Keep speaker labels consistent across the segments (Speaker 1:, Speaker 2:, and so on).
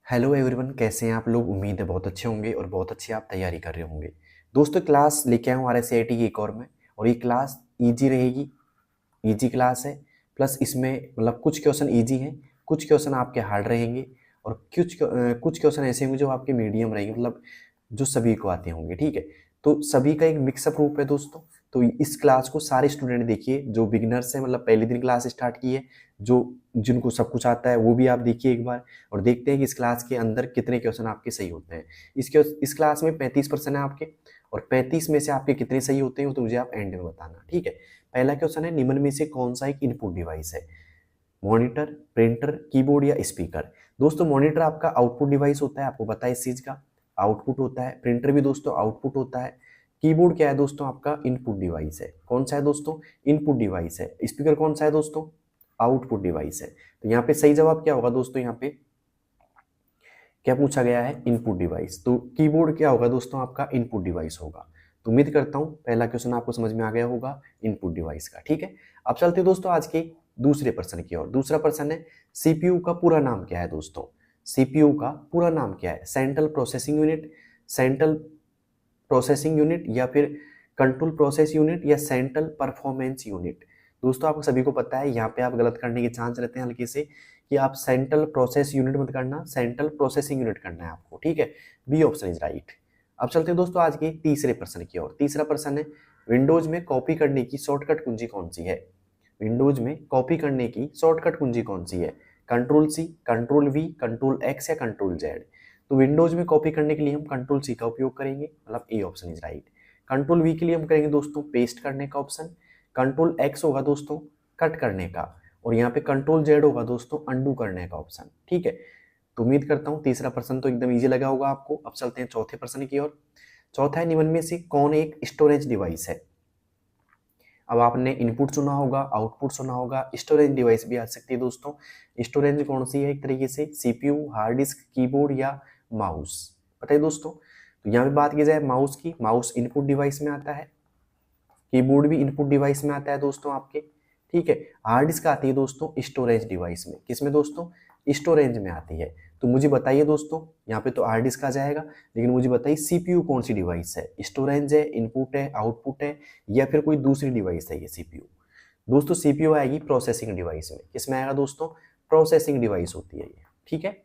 Speaker 1: Hello everyone, कैसे हैं आप लोग। उम्मीद है बहुत अच्छे होंगे और बहुत अच्छी आप तैयारी कर रहे होंगे। दोस्तों, क्लास लेके आया हूँ RSCIT की एक और में, और ये क्लास इजी रहेगी। इजी क्लास है, प्लस इसमें मतलब कुछ क्वेश्चन इजी हैं, कुछ क्वेश्चन आपके हार्ड रहेंगे, और कुछ क्वेश्चन ऐसे होंगे जो आपके मीडियम रहेंगे, मतलब जो सभी को आते होंगे। ठीक है, तो सभी का एक मिक्सअप रूप है दोस्तों। तो इस क्लास को सारे स्टूडेंट देखिए, जो बिगिनर्स हैं, मतलब पहले दिन क्लास स्टार्ट की है, जो जिनको सब कुछ आता है वो भी आप देखिए एक बार, और देखते हैं कि इस क्लास के अंदर कितने क्वेश्चन आपके सही होते हैं। इस क्लास में 35% है आपके, और 35 में से आपके कितने सही होते हैं तो मुझे आप एंड में बताना। ठीक है, पहला क्वेश्चन है, निम्न में से कौन सा एक इनपुट डिवाइस है। मॉनिटर, प्रिंटर, कीबोर्ड या स्पीकर। दोस्तों, मॉनिटर आपका आउटपुट डिवाइस होता है, आपको पता है इस चीज का, आउटपुट होता है। प्रिंटर भी दोस्तों आउटपुट होता है। कीबोर्ड क्या है दोस्तों, आपका इनपुट डिवाइस है। कौन सा है दोस्तों, इनपुट डिवाइस है। स्पीकर कौन सा है दोस्तों, आउटपुट डिवाइस है। तो यहाँ पे सही जवाब क्या होगा दोस्तों, यहाँ पे क्या पूछा गया है, इनपुट डिवाइस। तो कीबोर्ड क्या होगा दोस्तों, आपका इनपुट डिवाइस होगा। तो उम्मीद करता हूं पहला क्वेश्चन आपको समझ में आ गया होगा इनपुट डिवाइस का। ठीक है, अब चलते हैं दोस्तों आज के दूसरे प्रश्न की ओर। दूसरा प्रश्न है, सीपीयू का पूरा नाम क्या है दोस्तों। सीपीयू का पूरा नाम क्या है। Central processing unit, central processing unit, या फिर कंट्रोल प्रोसेस यूनिट, या सेंट्रल परफॉर्मेंस यूनिट। दोस्तों, आपको सभी को पता है यहाँ पे आप गलत करने के चांस रहते हैं हल्के से, कि आप सेंट्रल प्रोसेस यूनिट मत करना, सेंट्रल प्रोसेसिंग यूनिट करना है आपको। ठीक है, बी ऑप्शन इज राइट। अब चलते हैं दोस्तों आज के तीसरे प्रश्न की ओर। तीसरा प्रश्न है, विंडोज में कॉपी करने की शॉर्टकट कुंजी कौन सी है। विंडोज में कॉपी करने की शॉर्टकट कुंजी कौन सी है। Control C, control V, control X, या कंट्रोल जेड। तो विंडोज में कॉपी करने के लिए हम कंट्रोल सी का उपयोग करेंगे, मतलब A option is right. Control we के लिए हम करेंगे दोस्तों पेस्ट करने का ऑप्शन। कंट्रोल एक्स होगा दोस्तों कट करने का, और यहाँ पे कंट्रोल जेड होगा दोस्तों अंडू करने का ऑप्शन। ठीक है, तो उम्मीद करता हूँ तीसरा प्रश्न तो एकदम इजी लगा होगा आपको। अब चलते हैं चौथे प्रश्न की ओर। चौथा है, निम्न में से कौन एक स्टोरेज डिवाइस है। अब आपने इनपुट सुना होगा, आउटपुट सुना होगा, स्टोरेज डिवाइस भी आ सकती है दोस्तों। स्टोरेज कौन सी है, एक तरीके से सीपीयू, हार्ड डिस्क, कीबोर्ड, या माउस। पता है दोस्तों, तो यहाँ पे बात की जाए माउस की, माउस इनपुट डिवाइस में आता है। कीबोर्ड भी इनपुट डिवाइस में आता है दोस्तों आपके। ठीक है, हार्ड डिस्क आती है दोस्तों स्टोरेज डिवाइस में। किसमें दोस्तों, स्टोरेज में आती है। तो मुझे बताइए दोस्तों, यहाँ पे तो हार्ड डिस्क आ जाएगा, लेकिन मुझे बताइए सीपीयू कौन सी डिवाइस है। स्टोरेज है, इनपुट है, आउटपुट है, या फिर कोई दूसरी डिवाइस है ये सीपीयू। दोस्तों, सीपीयू आएगी प्रोसेसिंग डिवाइस में। किसमें आएगा दोस्तों, प्रोसेसिंग डिवाइस होती है ये। ठीक है,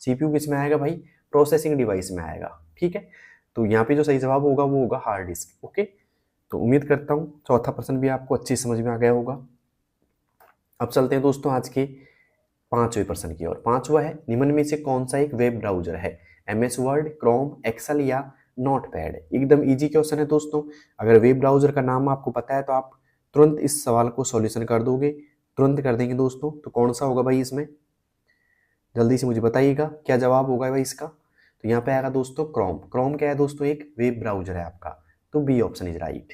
Speaker 1: सीपीयू किस में आएगा भाई, प्रोसेसिंग डिवाइस में आएगा। ठीक है, तो यहाँ पे जो सही जवाब होगा वो होगा हार्ड डिस्क। ओके, तो उम्मीद करता हूँ चौथा प्रश्न भी आपको अच्छी समझ में आ गया होगा। अब चलते हैं दोस्तों आज के पांचवें प्रश्न की ओर। पांचवा है, निम्न में से कौन सा एक वेब ब्राउजर है। MS वर्ड, क्रोम, एक्सेल, या नोटपैड। एकदम इजी क्वेश्चन है दोस्तों। अगर वेब ब्राउजर का नाम आपको पता है तो आप तुरंत इस सवाल को सॉल्यूशन कर दोगे, तुरंत कर देंगे दोस्तों। तो कौन सा होगा भाई इसमें, जल्दी से मुझे बताइएगा क्या जवाब होगा भाई इसका। तो यहाँ पे आएगा दोस्तों क्रोम। क्रोम क्या है दोस्तों, एक वेब ब्राउजर है आपका। तो बी ऑप्शन इज राइट।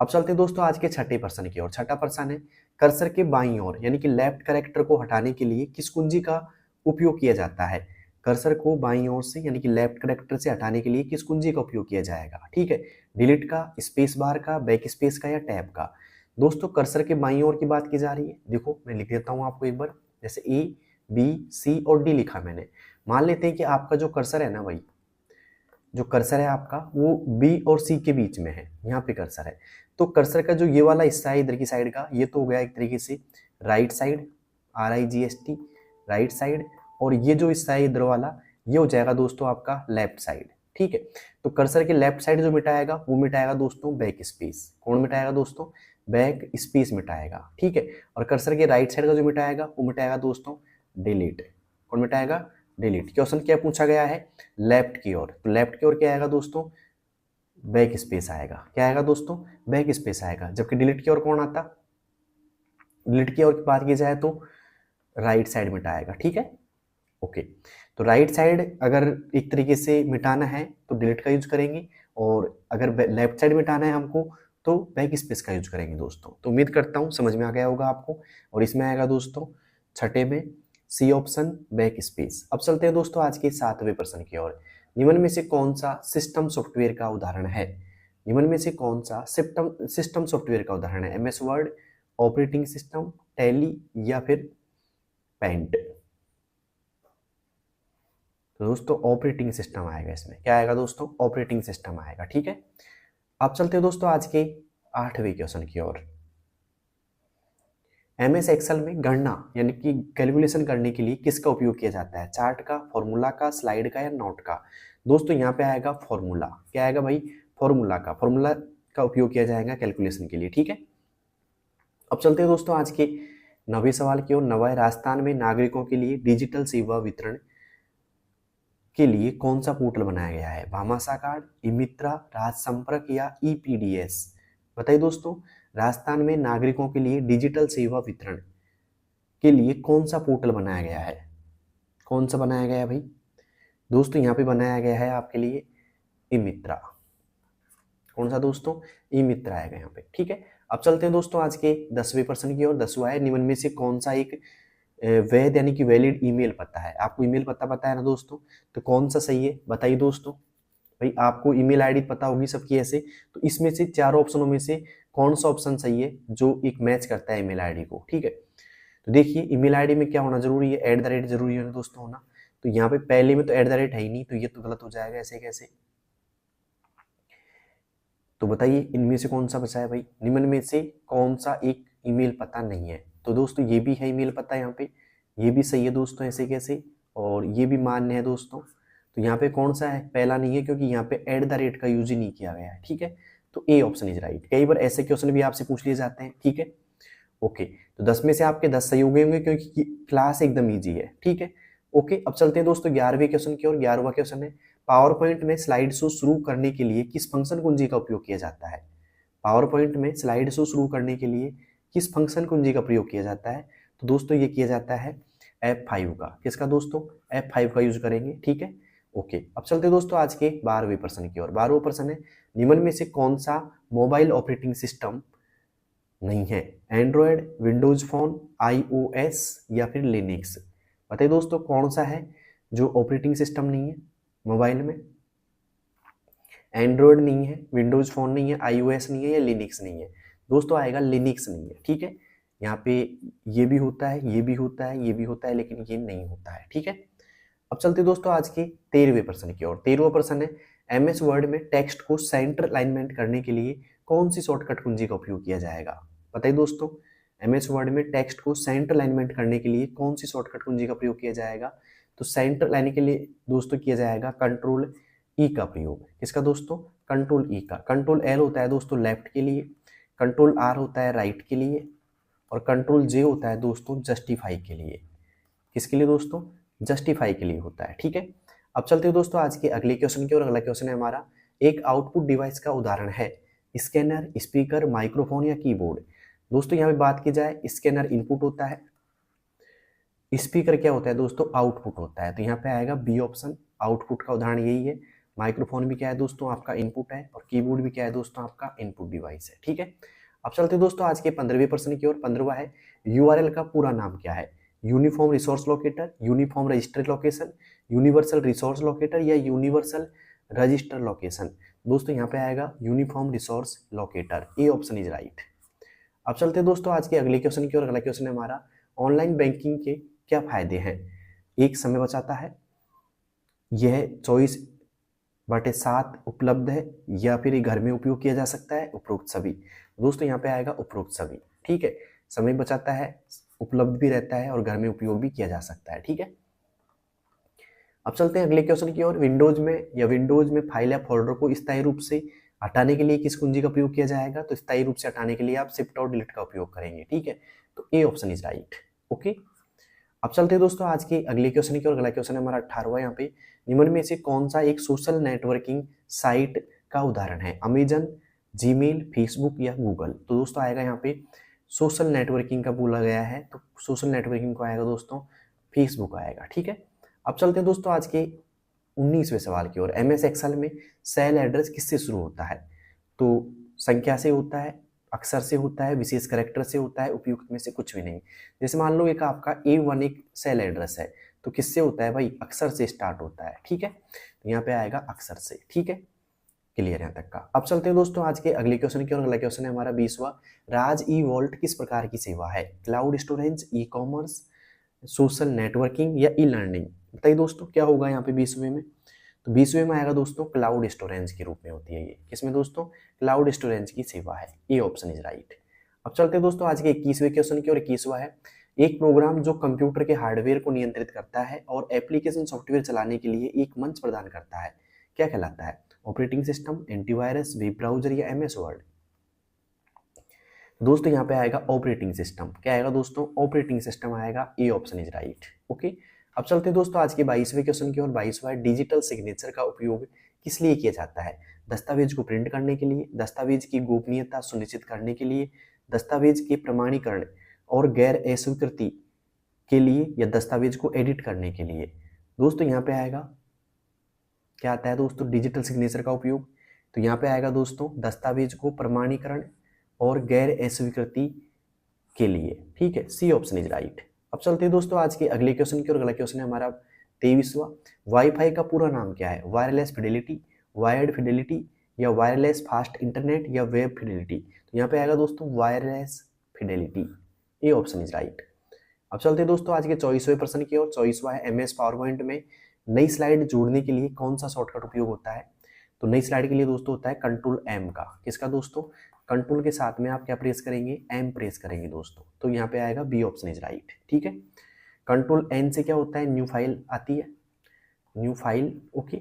Speaker 1: अब चलते हैं दोस्तों आज के छठे प्रश्न की ओर। छठा प्रश्न है, कर्सर के बाईं ओर यानी कि लेफ्ट कैरेक्टर को हटाने के लिए किस कुंजी का उपयोग किया जाता है। कर्सर को बाईं ओर से यानी कि लेफ्ट कैरेक्टर से हटाने के लिए किस कुंजी का उपयोग किया जाएगा। ठीक है, डिलीट का, स्पेस बार का, बैक स्पेस का, या टैब का। दोस्तों, कर्सर के बाईं ओर की बात की जा रही है। देखो मैं लिख देता हूँ आपको एक बार, जैसे ए, बी, सी और डी लिखा मैंने। मान लेते हैं कि आपका जो कर्सर है ना भाई, जो कर्सर है आपका वो बी और सी के बीच में है, यहाँ पे कर्सर है। तो कर्सर का जो ये वाला हिस्सा है इधर की साइड का, ये तो हो गया एक तरीके से right side, RIGST, right side. और ये जो हिस्सा है इधर वाला, ये हो जाएगा दोस्तों आपका लेफ्ट साइड। ठीक है, तो कर्सर के लेफ्ट साइड जो मिटाएगा वो मिटाएगा दोस्तों बैक स्पेस। कौन मिटाएगा दोस्तों, बैक स्पेस मिटाएगा। ठीक है, और कर्सर के राइट साइड का जो मिटाएगा वो मिटाएगा दोस्तों डिलीट। कौन मिटाएगा, डिलीट। क्वेश्चन क्या पूछा गया है, लेफ्ट की ओर। तो लेफ्ट की ओर क्या आएगा दोस्तों, बैक स्पेस आएगा। क्या आएगा दोस्तों, बैक स्पेस आएगा। जबकि डिलीट की ओर कौन आता, डिलीट की ओर की बात की जाए तो राइट साइड मिटाएगा। ठीक है, ओके। तो राइट साइड अगर एक तरीके से मिटाना है तो डिलीट का यूज करेंगे, और अगर लेफ्ट साइड मिटाना है हमको तो बैक स्पेस का यूज करेंगे दोस्तों। तो उम्मीद करता हूँ समझ में आ गया होगा आपको। और इसमें आएगा दोस्तों छठे में सी ऑप्शन, बैक स्पेस। अब चलते हैं दोस्तों आज के सातवें प्रश्न की ओर। निम्न में से कौन सा सिस्टम सॉफ्टवेयर का उदाहरण है। निम्न में से कौन सा सिस्टम सॉफ्टवेयर का उदाहरण है। MS word, operating system, tally, या फिर पेंट। तो दोस्तों ऑपरेटिंग सिस्टम आएगा इसमें। क्या आएगा दोस्तों? ऑपरेटिंग सिस्टम आएगा। ठीक है, अब चलते हैं दोस्तों आज के 8वें क्वेश्चन की ओर। एमएस एक्सेल में गणना यानी कि कैलकुलेशन करने के लिए किसका उपयोग किया जाता है? चार्ट का, फॉर्मूला का, स्लाइड का या नोट का? दोस्तों यहाँ पे आएगा फॉर्मूला। क्या आएगा भाई? फॉर्मूला का। फॉर्मूला का उपयोग किया जाएगा कैलकुलेशन के लिए। ठीक है, अब चलते हैं दोस्तों आज के 9वें सवाल की ओर। 9वां, राजस्थान में नागरिकों के लिए डिजिटल सेवा वितरण के लिए कौन सा पोर्टल बनाया गया है? भामाशाह कार्ड, ई मित्रा, राज संपर्क या ईपीडीएस? बताइए दोस्तों, राजस्थान में नागरिकों के लिए डिजिटल सेवा वितरण के लिए कौन सा पोर्टल बनाया गया है? कौन सा बनाया गया है भाई? दोस्तों यहाँ पे बनाया गया है आपके लिए ई मित्रा। कौन सा दोस्तों? ई मित्रा आएगा यहाँ पे। ठीक है, अब चलते हैं दोस्तों आज के 10वें प्रश्न की ओर। 10वां है, निम्न में से कौन सा एक वैध यानी कि वैलिड ईमेल पता है? आपको ईमेल पता है ना दोस्तों, तो कौन सा सही है बताइए दोस्तों। भाई आपको ईमेल आईडी पता होगी सबकी ऐसे, तो इसमें से चारों ऑप्शनों में से कौन सा ऑप्शन सही है जो एक मैच करता है ईमेल आईडी को? ठीक है, तो देखिए ईमेल आईडी में क्या होना जरूरी है? @ जरूरी है दोस्तों होना। तो यहाँ पे पहले में तो @ है ही नहीं, तो ये तो गलत हो जाएगा। ऐसे कैसे? तो बताइए इनमें से कौन सा बचा है भाई? निम्न में से कौन सा एक ईमेल पता नहीं है? तो दोस्तों ये भी है ईमेल पता यहाँ पे, ये भी सही है दोस्तों। ऐसे कैसे? और ये भी मान्य है दोस्तों। तो यहाँ पे कौन सा है? पहला नहीं है, क्योंकि यहाँ पे @ का यूज ही नहीं किया गया है। ठीक है, तो ए ऑप्शन इज राइट। कई बार ऐसे क्वेश्चन भी आपसे पूछ लिए जाते हैं। ठीक है, ओके, तो 10 में से आपके 10 सही हो गए होंगे, क्योंकि क्लास एकदम ईजी है। ठीक है, ओके, अब चलते हैं दोस्तों 11वें क्वेश्चन की ओर। 11वां क्वेश्चन है, पावर पॉइंट में स्लाइड शो शुरू करने के लिए किस फंक्शन कुंजी का उपयोग किया जाता है? पावर पॉइंट में स्लाइड शो शुरू करने के लिए किस फंक्शन कुंजी का प्रयोग किया जाता है? तो दोस्तों ये किया जाता है F5 का। किसका दोस्तों? F5 का यूज करेंगे। ठीक है, ओके, अब चलते हैं दोस्तों आज के 12वें प्रश्न की ओर। 12वां प्रश्न है, निम्न में से कौन सा मोबाइल ऑपरेटिंग सिस्टम नहीं है? एंड्रॉयड, विंडोज फोन, iOS या फिर लिनक्स? बताइए दोस्तों कौन सा है जो ऑपरेटिंग सिस्टम नहीं है मोबाइल में? एंड्रॉयड नहीं है, विंडोज फोन नहीं है, iOS नहीं है या लिनक्स नहीं है? दोस्तों आएगा लिनक्स नहीं है। ठीक है, यहाँ पे ये भी होता है, ये भी होता है, ये भी होता है, लेकिन ये नहीं होता है। ठीक है, अब चलते दोस्तों आज के 13वें प्रश्न की ओर। 13वां प्रश्न है, एमएस वर्ड में टेक्स्ट को सेंटर अलाइनमेंट करने के लिए कौन सी शॉर्टकट कुंजी का उपयोग किया जाएगा? बताइए दोस्तों, एमएस वर्ड में टेक्स्ट को सेंटर अलाइनमेंट करने के लिए कौन सी शॉर्टकट कुंजी का प्रयोग किया जाएगा? तो सेंटर लाने के लिए दोस्तों किया जाएगा कंट्रोल ई का प्रयोग। किसका दोस्तों? कंट्रोल ई का। कंट्रोल एल होता है दोस्तों लेफ्ट के लिए, कंट्रोल आर होता है राइट के लिए, और कंट्रोल जे होता है दोस्तों जस्टिफाई के लिए। किसके लिए दोस्तों? जस्टिफाई के लिए होता है। ठीक है, अब चलते हैं दोस्तों आज के अगले क्वेश्चन की ओर। अगला क्वेश्चन है हमारा, एक आउटपुट डिवाइस का उदाहरण है स्कैनर, स्पीकर, माइक्रोफोन या कीबोर्ड? दोस्तों यहाँ पे बात की जाए, स्कैनर इनपुट होता है, स्पीकर क्या होता है दोस्तों? आउटपुट होता है। तो यहाँ पे आएगा बी ऑप्शन, आउटपुट का उदाहरण यही है। माइक्रोफोन भी क्या है दोस्तों? आपका इनपुट है, और कीबोर्ड भी क्या है दोस्तों? आपका इनपुट डिवाइस है। ठीक है, अब चलते हैं दोस्तों आज के 15वें प्रश्न की ओर। 15वां है, यूआरएल का पूरा नाम क्या है? Uniform resource locator, uniform register location, universal resource locator या यूनिवर्सल रजिस्टर लोकेशन? दोस्तों यहाँ पे आएगा uniform resource locator. A option is right. अब चलते हैं दोस्तों आज के अगले क्वेश्चन की ओर। अगला क्वेश्चन है हमारा, ऑनलाइन बैंकिंग के क्या फायदे हैं? एक, समय बचाता है, यह 24/7 उपलब्ध है, या फिर ये घर में उपयोग किया जा सकता है, उपरोक्त सभी? दोस्तों यहाँ पे आएगा उपरोक्त सभी। ठीक है, समय बचाता है, उपलब्ध भी रहता है, और घर में उपयोग भी किया जा सकता है। ठीक है, अब चलते हैं अगले क्वेश्चन की ओर। विंडोज में फाइल या फोल्डर को स्थायी रूप से हटाने के लिए किस कुंजी का प्रयोग किया जाएगा? तो स्थायी रूप से हटाने के लिए आप शिफ्ट और डिलीट का उपयोग करेंगे। ठीक है, तो A option is right. Okay, अब चलते हैं दोस्तों आज के अगले क्वेश्चन की ओर। अगला क्वेश्चन है हमारा 18वां। यहाँ पे निम्न में से कौन सा एक सोशल नेटवर्किंग साइट का उदाहरण है? अमेजन, जीमेल, फेसबुक या गूगल? तो दोस्तों आएगा यहाँ पे सोशल नेटवर्किंग का बोला गया है, तो सोशल नेटवर्किंग को आएगा दोस्तों फेसबुक आएगा। ठीक है, अब चलते हैं दोस्तों आज के 19वें सवाल की ओर। एमएस एक्सेल में सेल एड्रेस किससे शुरू होता है? तो संख्या से होता है, अक्षर से होता है, विशेष कैरेक्टर से होता है, उपयुक्त में से कुछ भी नहीं। जैसे मान लो एक आपका A1 एक सेल एड्रेस है, तो किससे होता है भाई? अक्षर से स्टार्ट होता है। ठीक है, तो यहाँ पे आएगा अक्षर से। ठीक है, क्लियर यहाँ तक का। अब चलते हैं दोस्तों आज के अगले क्वेश्चन की ओर। अगला क्वेश्चन है हमारा 20वां। राज ई वॉल्ट किस प्रकार की सेवा है? Cloud storage, e commerce, social networking या ई लर्निंग? बताइए दोस्तों क्या होगा यहाँ पे 20वें में? तो 20वें में आएगा दोस्तों क्लाउड स्टोरेज के रूप में होती है ये। किसमें दोस्तों? क्लाउड स्टोरेज की सेवा है। A option is right. अब चलते हैं दोस्तों आज के 21वें क्वेश्चन की और 21वां है, एक प्रोग्राम जो कंप्यूटर के हार्डवेयर को नियंत्रित करता है और एप्लीकेशन सॉफ्टवेयर चलाने के लिए एक मंच प्रदान करता है, क्या कहलाता है? Operating system, antivirus, web browser या एमएस वर्ड? दोस्तों यहाँ पे आएगा ऑपरेटिंग सिस्टम। क्या आएगा दोस्तों? ऑपरेटिंग सिस्टम आएगा। A option is right. Okay, अब चलते हैं दोस्तों आज के 22वें क्वेश्चन की और 22वां डिजिटल सिग्नेचर का उपयोग किस लिए किया जाता है? दस्तावेज को प्रिंट करने के लिए, दस्तावेज की गोपनीयता सुनिश्चित करने के लिए, दस्तावेज के प्रमाणीकरण और गैर अस्वीकृति के लिए, या दस्तावेज को एडिट करने के लिए? दोस्तों यहाँ पे आएगा, क्या आता है दोस्तों डिजिटल सिग्नेचर का उपयोग? तो यहाँ पे आएगा दोस्तों दस्तावेज को प्रमाणीकरण और गैर अस्वीकृति के लिए। ठीक है, सी ऑप्शन इज राइट। अब चलते हैं दोस्तों आज के अगले क्वेश्चन की और अगला क्वेश्चन है हमारा 23वां। वाईफाई का पूरा नाम क्या है? वायरलेस फिडेलिटी, वायर्ड फिडेलिटी, या वायरलेस फास्ट इंटरनेट, या वेब फिडेलिटी? तो यहाँ पे आएगा दोस्तों wireless Fidelity. A option is right. अब चलते हैं दोस्तों आज के 24वें प्रश्न की और 24वां है एमएस पावर पॉइंट में नई स्लाइड जोड़ने के लिए कौन सा शॉर्टकट उपयोग होता है? तो नई स्लाइड के लिए दोस्तों होता है कंट्रोल एम का। किसका दोस्तों? कंट्रोल के साथ में आप क्या प्रेस करेंगे? एम प्रेस करेंगे दोस्तों। तो यहाँ पे आएगा बी ऑप्शन इज राइट। ठीक है, कंट्रोल एन से क्या होता है? न्यू फाइल आती है, न्यू फाइल। ओके,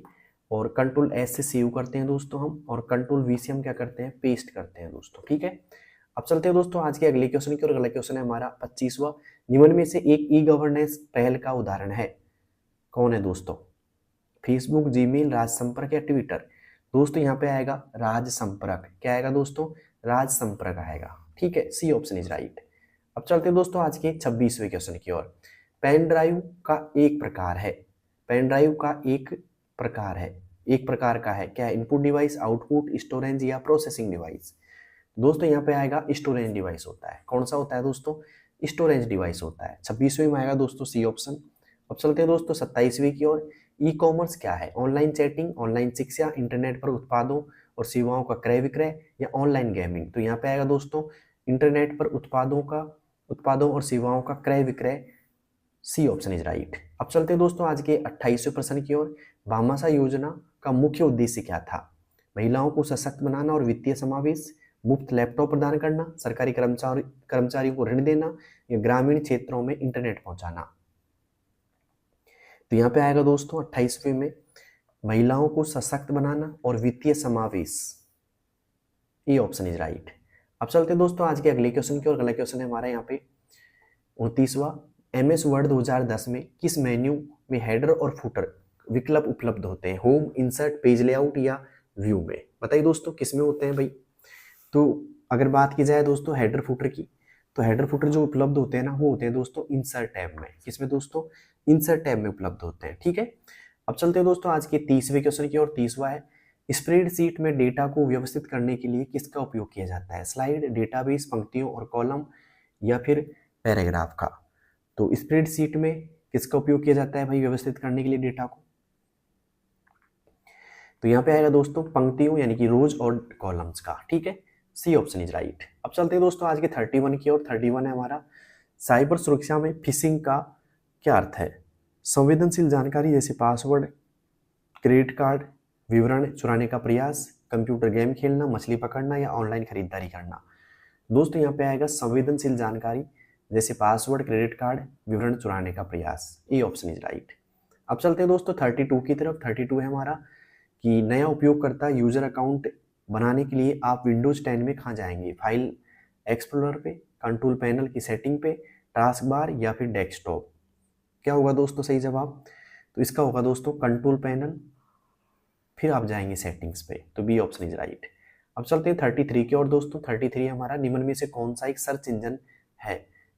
Speaker 1: और कंट्रोल एस से सेव करते हैं दोस्तों हम, और कंट्रोल वी से हम क्या करते हैं? पेस्ट करते हैं दोस्तों। ठीक है, अब चलते हैं दोस्तों आज के अगले क्वेश्चन की और अगला क्वेश्चन है हमारा 25वां। निम्न में से एक ई गवर्नेंस पहल का उदाहरण है, कौन है दोस्तों? फेसबुक, जीमेल, राज संपर्क या ट्विटर? दोस्तों यहाँ पे आएगा राज संपर्क। क्या आएगा दोस्तों? राज संपर्क आएगा। ठीक है, सी ऑप्शन इज राइट। अब चलते हैं दोस्तों आज के 26वें क्वेश्चन की ओर। पेन ड्राइव का एक प्रकार है, पेन ड्राइव का एक प्रकार है, एक प्रकार का है, क्या है? इनपुट डिवाइस, आउटपुट, स्टोरेज या प्रोसेसिंग डिवाइस? दोस्तों यहाँ पे आएगा स्टोरेज डिवाइस होता है। कौन सा होता है दोस्तों? स्टोरेज डिवाइस होता है। 26वें में आएगा दोस्तों सी ऑप्शन। अब चलते हैं दोस्तों 27वीं की ओर। ई कॉमर्स क्या है? ऑनलाइन चैटिंग, ऑनलाइन शिक्षा, इंटरनेट पर उत्पादों और सेवाओं का क्रय विक्रय, या ऑनलाइन गेमिंग? तो यहाँ पे आएगा दोस्तों इंटरनेट पर उत्पादों और सेवाओं का क्रय विक्रय। C option is right. अब चलते हैं दोस्तों आज के 28वें प्रश्न की ओर। भामाशाह योजना का मुख्य उद्देश्य क्या था? महिलाओं को सशक्त बनाना और वित्तीय समावेश, मुफ्त लैपटॉप प्रदान करना, सरकारी कर्मचारियों को ऋण देना, या ग्रामीण क्षेत्रों में इंटरनेट पहुंचाना? तो यहाँ पे आएगा दोस्तों 28वें में महिलाओं को सशक्त बनाना और वित्तीय समावेश। A option is right. अब चलते हैं दोस्तों आज के अगले क्वेश्चन की और अगला क्वेश्चन है हमारा यहाँ पे 29वां। एमएस वर्ड 2010 में किस मेन्यू में हेडर और फुटर विकल्प उपलब्ध होते हैं? होम, इंसर्ट, पेज लेआउट या व्यू में? बताइए दोस्तों किस में होते हैं भाई? तो अगर बात की जाए दोस्तों हेडर फुटर की, तो हेडर फुटर जो उपलब्ध होते हैं ना, वो होते हैं दोस्तों इंसर्ट टैब में। किसमें दोस्तों? इंसर्ट टैब में उपलब्ध होते हैं। ठीक है, अब चलते हैं दोस्तों आज के 30वें क्वेश्चन की और 30वां है स्प्रेडशीट में डेटा को व्यवस्थित करने के लिए किसका उपयोग किया जाता है? स्लाइड, डेटाबेस, पंक्तियों और कॉलम, या फिर पैराग्राफ का? तो स्प्रेडशीट में किसका उपयोग किया जाता है भाई व्यवस्थित करने के लिए डेटा को? तो यहाँ पे आएगा दोस्तों पंक्तियों यानी कि रोज और कॉलम्स का। ठीक है, सी ऑप्शन इज राइट। अब चलते हैं दोस्तों आज के 31 की और 31 है हमारा साइबर सुरक्षा में फिशिंग का क्या अर्थ है? संवेदनशील जानकारी जैसे पासवर्ड, क्रेडिट कार्ड विवरण चुराने का प्रयास, कंप्यूटर गेम खेलना, मछली पकड़ना, या ऑनलाइन खरीदारी करना? दोस्तों यहाँ पे आएगा संवेदनशील जानकारी जैसे पासवर्ड, क्रेडिट कार्ड विवरण चुराने का प्रयास। A option is right. अब चलते हैं दोस्तों 32 की तरफ। 32 है हमारा कि नया उपयोगकर्ता यूजर अकाउंट बनाने के लिए आप विंडोज 10 में कहाँ जाएंगे? फाइल एक्सप्लोरर पे, कंट्रोल पैनल की सेटिंग पे, टास्क बार, या फिर डेस्कटॉप? क्या होगा दोस्तों सही जवाब? तो इसका होगा दोस्तों कंट्रोल पैनल, फिर आप जाएंगे सेटिंग्स पे। तो बी ऑप्शन इज राइट। अब चलते हैं 33 की और दोस्तों 33 हमारा निम्न में से कौन सा एक सर्च इंजन है?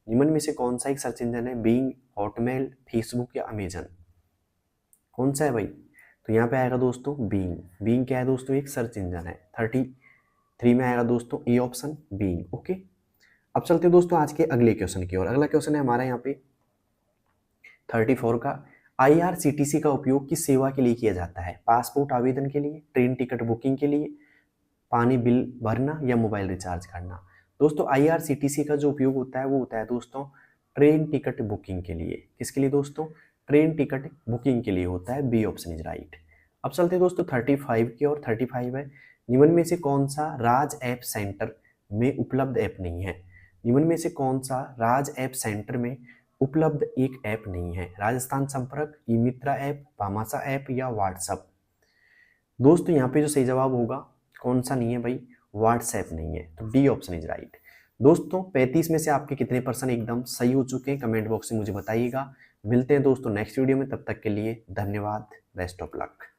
Speaker 1: निम्न में से कौन सा एक सर्च इंजन है? बिंग, हॉटमेल, फेसबुक या अमेजन? कौन सा है भाई? तो यहाँ पे आएगा दोस्तों बीइंग। बीइंग क्या है दोस्तों? एक सर्च इंजन है। 33 में आएगा दोस्तों ए ऑप्शन बीइंग। ओके, अब चलते हैं दोस्तों आज के अगले क्वेश्चन की ओर। अगला क्वेश्चन है हमारा यहाँ पे 34 का। IRCTC का उपयोग किस सेवा के लिए किया जाता है? पासपोर्ट आवेदन के लिए, ट्रेन टिकट बुकिंग के लिए, पानी बिल भरना, या मोबाइल रिचार्ज करना? दोस्तों IRCTC का जो उपयोग होता है वो होता है दोस्तों ट्रेन टिकट बुकिंग के लिए। किसके लिए दोस्तों? ट्रेन टिकट बुकिंग के लिए होता है, बी ऑप्शन इज राइट। अब चलते हैं दोस्तों 35 की और 35 है, निम्न में से कौन सा राज ऐप सेंटर में उपलब्ध ऐप नहीं है। निम्न में से कौन सा राज ऐप सेंटर में उपलब्ध एक ऐप नहीं है। राजस्थान संपर्क, ई मित्रा ऐप, भामाशाह ऐप या व्हाट्सएप। दोस्तों यहाँ पे जो सही जवाब होगा कौन सा नहीं है भाई, व्हाट्सएप नहीं है, तो डी ऑप्शन इज राइट। दोस्तों 35 में से आपके कितने परसेंट एकदम सही हो चुके हैं, कमेंट बॉक्स में मुझे बताइएगा। मिलते हैं दोस्तों नेक्स्ट वीडियो में, तब तक के लिए धन्यवाद, बेस्ट ऑफ लक।